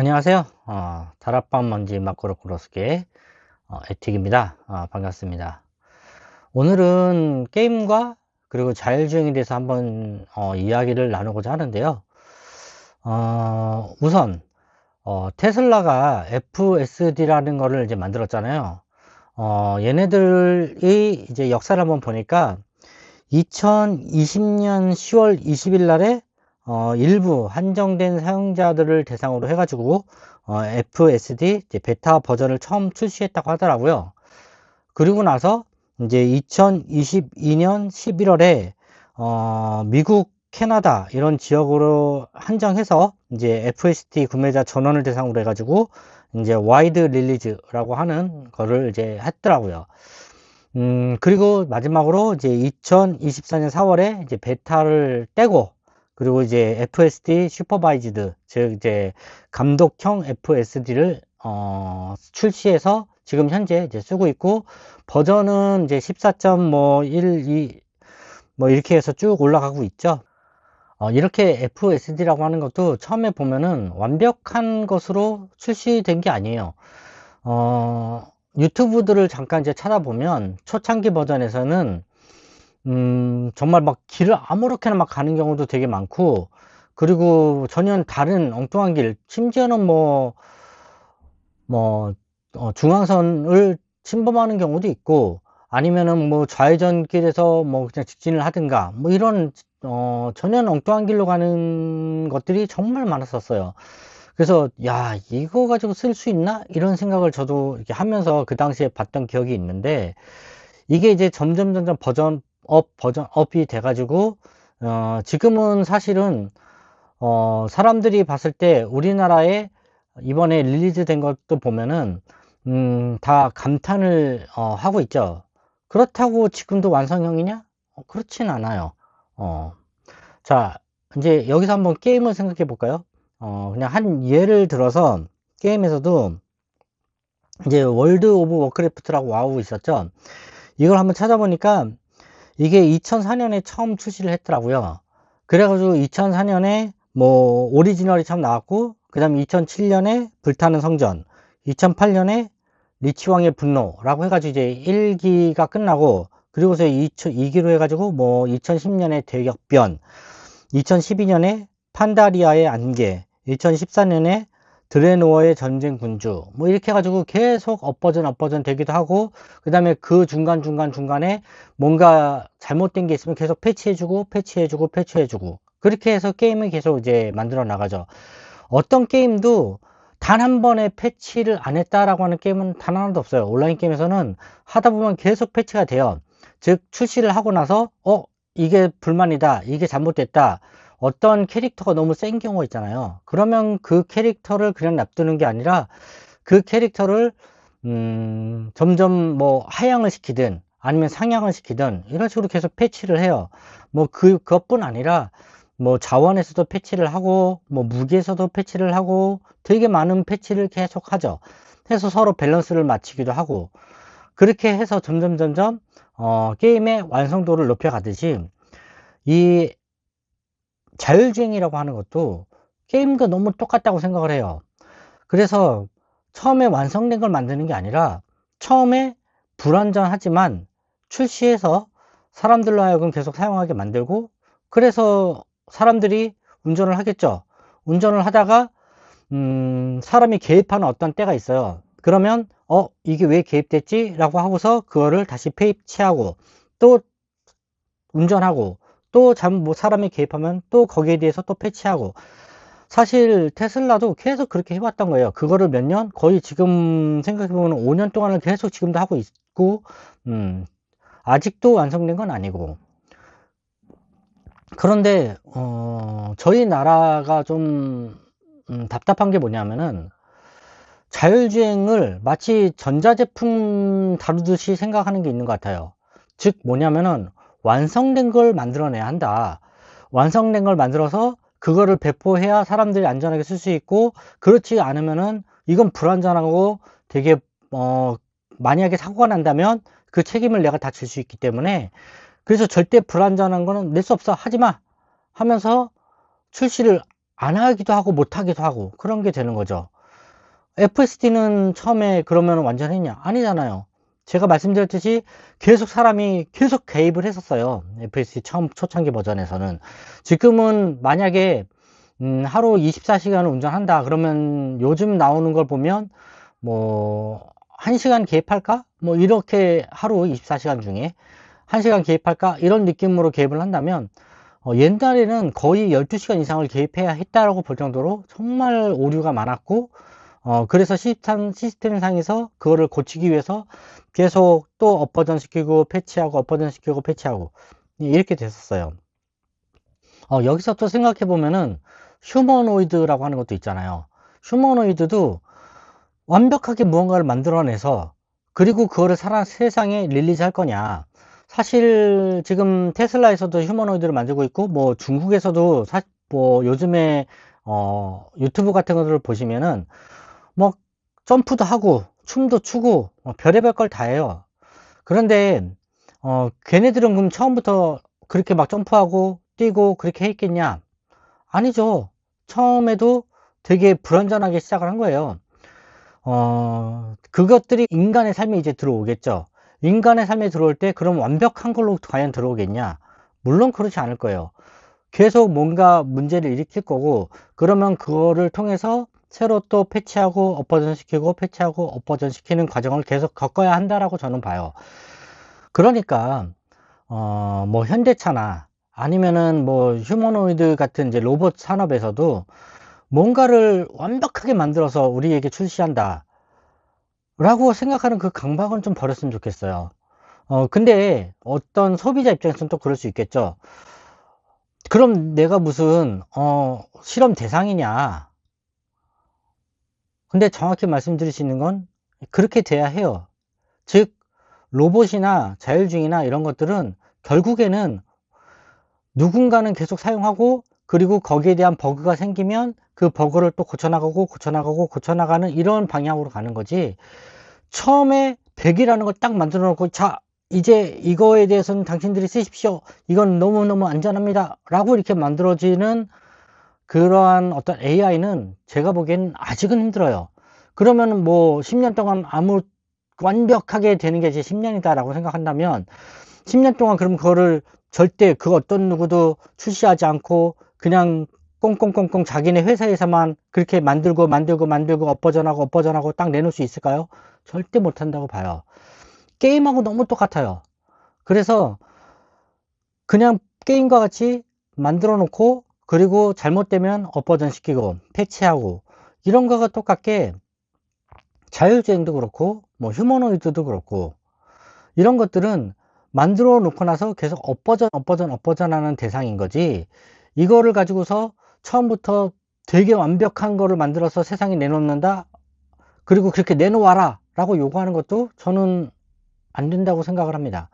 안녕하세요. 다락방 먼지 막고로 크로스게 에틱입니다. 반갑습니다. 오늘은 게임과 그리고 자율주행에 대해서 한번 이야기를 나누고자 하는데요. 우선 테슬라가 FSD라는 거를 이제 만들었잖아요. 얘네들이 이제 역사를 한번 보니까 2020년 10월 20일 날에 일부 한정된 사용자들을 대상으로 해가지고 FSD 이제 베타 버전을 처음 출시했다고 하더라고요. 그리고 나서 이제 2022년 11월에 미국, 캐나다 이런 지역으로 한정해서 이제 FSD 구매자 전원을 대상으로 해가지고 이제 와이드 릴리즈라고 하는 거를 이제 했더라고요. 그리고 마지막으로 이제 2024년 4월에 이제 베타를 떼고, 그리고 이제 FSD 슈퍼바이즈드, 즉 이제 감독형 FSD를 출시해서 지금 현재 이제 쓰고 있고, 버전은 이제 14.12 뭐 이렇게 해서 쭉 올라가고 있죠. 이렇게 FSD라고 하는 것도 처음에 보면은 완벽한 것으로 출시된 게 아니에요. 유튜브들을 잠깐 이제 찾아보면 초창기 버전에서는 정말 막 길을 아무렇게나 막 가는 경우도 되게 많고, 그리고 전혀 다른 엉뚱한 길, 심지어는 중앙선을 침범하는 경우도 있고, 아니면은 뭐 좌회전길에서 뭐 그냥 직진을 하든가, 뭐 이런, 전혀 엉뚱한 길로 가는 것들이 정말 많았었어요. 그래서, 야, 이거 가지고 쓸 수 있나? 이런 생각을 저도 이렇게 하면서 그 당시에 봤던 기억이 있는데, 이게 이제 점점 버전업이 돼가지고, 지금은 사실은, 사람들이 봤을 때 우리나라에 이번에 릴리즈 된 것도 보면은, 다 감탄을, 하고 있죠. 그렇다고 지금도 완성형이냐? 그렇진 않아요. 어, 자, 이제 여기서 한번 게임을 생각해 볼까요? 그냥 한 예를 들어서 게임에서도 이제 월드 오브 워크래프트라고 와우 있었죠. 이걸 한번 찾아보니까 이게 2004년에 처음 출시를 했더라고요. 그래가지고 2004년에 뭐 오리지널이 처음 나왔고, 그 다음에 2007년에 불타는 성전, 2008년에 리치왕의 분노라고 해가지고 이제 1기가 끝나고, 그리고서 2기로 해가지고 뭐 2010년에 대격변, 2012년에 판다리아의 안개, 2014년에 드레노어의 전쟁 군주, 뭐 이렇게 해가지고 계속 업버전 되기도 하고, 그 다음에 그 중간에 뭔가 잘못된 게 있으면 계속 패치해주고 그렇게 해서 게임을 계속 이제 만들어 나가죠. 어떤 게임도 단 한 번에 패치를 안 했다라고 하는 게임은 단 하나도 없어요. 온라인 게임에서는 하다 보면 계속 패치가 돼요. 즉 출시를 하고 나서 이게 불만이다, 이게 잘못됐다, 어떤 캐릭터가 너무 센 경우가 있잖아요. 그러면 그 캐릭터를 그냥 놔두는 게 아니라 그 캐릭터를 점점 뭐 하향을 시키든 아니면 상향을 시키든 이런 식으로 계속 패치를 해요. 뭐 그것뿐 아니라 뭐 자원에서도 패치를 하고 뭐 무기에서도 패치를 하고 되게 많은 패치를 계속 하죠. 해서 서로 밸런스를 맞추기도 하고, 그렇게 해서 점점 게임의 완성도를 높여가듯이 이 자율주행이라고 하는 것도 게임과 너무 똑같다고 생각을 해요. 그래서 처음에 완성된 걸 만드는 게 아니라 처음에 불완전하지만 출시해서 사람들로 하여금 계속 사용하게 만들고, 그래서 사람들이 운전을 하겠죠. 운전을 하다가 사람이 개입하는 어떤 때가 있어요. 그러면 이게 왜 개입됐지? 라고 하고서 그거를 다시 패치하고 또 운전하고, 또 뭐 사람이 개입하면 또 거기에 대해서 또 패치하고. 사실 테슬라도 계속 그렇게 해왔던 거예요. 그거를 몇 년? 거의 지금 생각해보면 5년 동안을 계속 지금도 하고 있고, 아직도 완성된 건 아니고. 그런데 저희 나라가 좀 답답한 게 뭐냐면은 자율주행을 마치 전자제품 다루듯이 생각하는 게 있는 것 같아요. 즉 뭐냐면은 완성된 걸 만들어내야 한다. 완성된 걸 만들어서 그거를 배포해야 사람들이 안전하게 쓸 수 있고, 그렇지 않으면은 이건 불안전하고 되게 만약에 사고가 난다면 그 책임을 내가 다 질 수 있기 때문에, 그래서 절대 불안전한 거는 낼 수 없어, 하지마 하면서 출시를 안 하기도 하고 못 하기도 하고 그런 게 되는 거죠. FSD는 처음에 그러면 완전 했냐? 아니잖아요. 제가 말씀드렸듯이 계속 사람이 계속 개입을 했었어요. FSD 처음 초창기 버전에서는. 지금은 만약에 하루 24시간을 운전한다 그러면 요즘 나오는 걸 보면 뭐 1시간 개입할까? 뭐 이렇게 하루 24시간 중에 1시간 개입할까? 이런 느낌으로 개입을 한다면 옛날에는 거의 12시간 이상을 개입해야 했다라고 볼 정도로 정말 오류가 많았고 그래서 시스템 상에서 그거를 고치기 위해서 계속 또 업버전 시키고 패치하고 업버전 시키고 패치하고 이렇게 됐었어요. 여기서 또 생각해 보면은 휴머노이드라고 하는 것도 있잖아요. 휴머노이드도 완벽하게 무언가를 만들어내서 그리고 그거를 세상에 릴리즈 할 거냐. 사실 지금 테슬라에서도 휴머노이드를 만들고 있고 뭐 중국에서도 뭐 요즘에 유튜브 같은 것들을 보시면은 뭐 점프도 하고 춤도 추고 별의별 걸 다 해요. 그런데 걔네들은 그럼 처음부터 그렇게 막 점프하고 뛰고 그렇게 했겠냐? 아니죠. 처음에도 되게 불완전하게 시작을 한 거예요. 그것들이 인간의 삶에 이제 들어오겠죠. 인간의 삶에 들어올 때 그럼 완벽한 걸로 과연 들어오겠냐? 물론 그렇지 않을 거예요. 계속 뭔가 문제를 일으킬 거고, 그러면 그거를 통해서 새로 또 패치하고 업버전 시키고 패치하고 업버전 시키는 과정을 계속 겪어야 한다라고 저는 봐요. 그러니까 뭐 현대차나 아니면은 뭐 휴머노이드 같은 이제 로봇 산업에서도 뭔가를 완벽하게 만들어서 우리에게 출시한다 라고 생각하는 그 강박은 좀 버렸으면 좋겠어요. 근데 어떤 소비자 입장에서는 또 그럴 수 있겠죠. 그럼 내가 무슨 실험 대상이냐? 근데 정확히 말씀드릴 수 있는 건 그렇게 돼야 해요. 즉 로봇이나 자율주행이나 이런 것들은 결국에는 누군가는 계속 사용하고 그리고 거기에 대한 버그가 생기면 그 버그를 또 고쳐나가고 고쳐나가고 고쳐나가는 이런 방향으로 가는 거지. 처음에 100이라는 걸 딱 만들어 놓고 자 이제 이거에 대해서는 당신들이 쓰십시오. 이건 너무너무 안전합니다. 라고 이렇게 만들어지는 그러한 어떤 AI는 제가 보기엔 아직은 힘들어요. 그러면 뭐 10년 동안 완벽하게 되는 게 이제 10년이다라고 생각한다면 10년 동안 그럼 그거를 절대 그 어떤 누구도 출시하지 않고 그냥 꽁꽁꽁꽁 자기네 회사에서만 그렇게 만들고 업버전하고 딱 내놓을 수 있을까요? 절대 못한다고 봐요. 게임하고 너무 똑같아요. 그래서 그냥 게임과 같이 만들어 놓고 그리고 잘못되면 업버전 시키고 패치하고 이런 거가 똑같게 자율주행도 그렇고 뭐 휴머노이드도 그렇고 이런 것들은 만들어 놓고 나서 계속 업버전 하는 대상인 거지. 이거를 가지고서 처음부터 되게 완벽한 거를 만들어서 세상에 내놓는다. 그리고 그렇게 내놓아라 라고 요구하는 것도 저는 안 된다고 생각을 합니다.